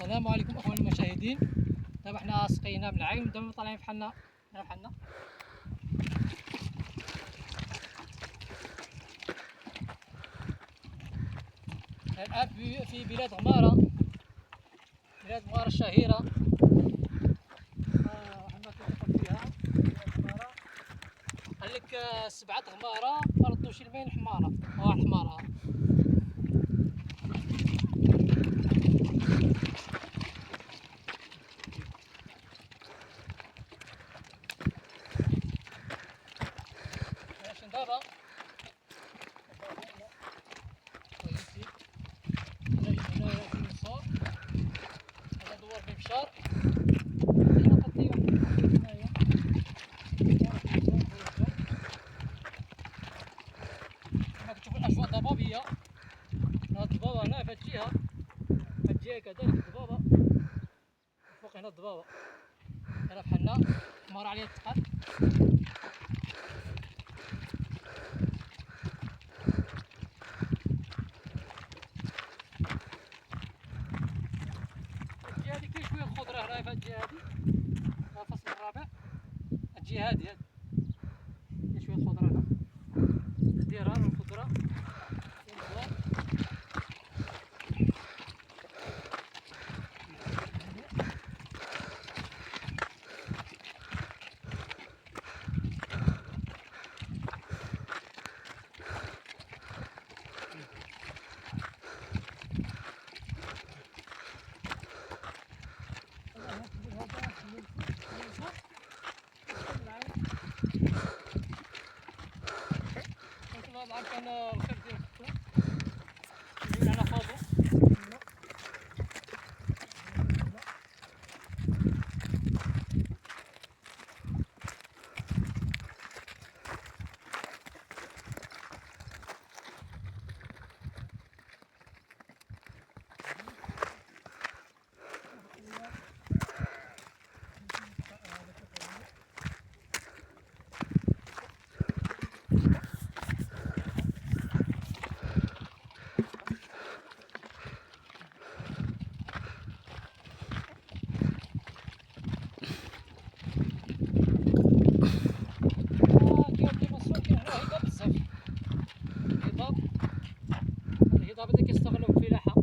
السلام عليكم اخواني المشاهدين. دابا حنا سقينا من العين، دابا طالعين بحالنا الان في بلاد غمارة، الشهيرة. حنا كندخل فيها بلاد غمارة. قالك 7 غمارة ما ردوش الماء حمارة، واحد حمارة. دابا هنايا فين الصور، هذا دوار بن بشار. هنا قضية هنايا كما كتشوفوا الأجواء ضبابية. هاد الضبابة هنا في هاد الجهة كذلك الضبابة، فوق هنا الضبابة. هنا بحالنا حمار عليها الثقل. الجهة هادي كاين شوية الخضرة هنايا في هاد الجهة هادي، الفصل الرابع. الجهة هادي كاين شوية الخضرة هنا، الدرار والخضرة. هاد العام كان الخير ديال الخطوة، كيجيو لهنا فاضو. الهضاب هذا كيستغلوا في الفلاحة.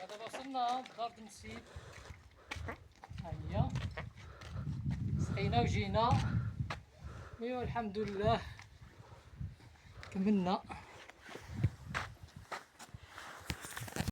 دابا وصلنا لدار تنسيب، ها هي سقينا وجينا. ايوا الحمد لله كملنا.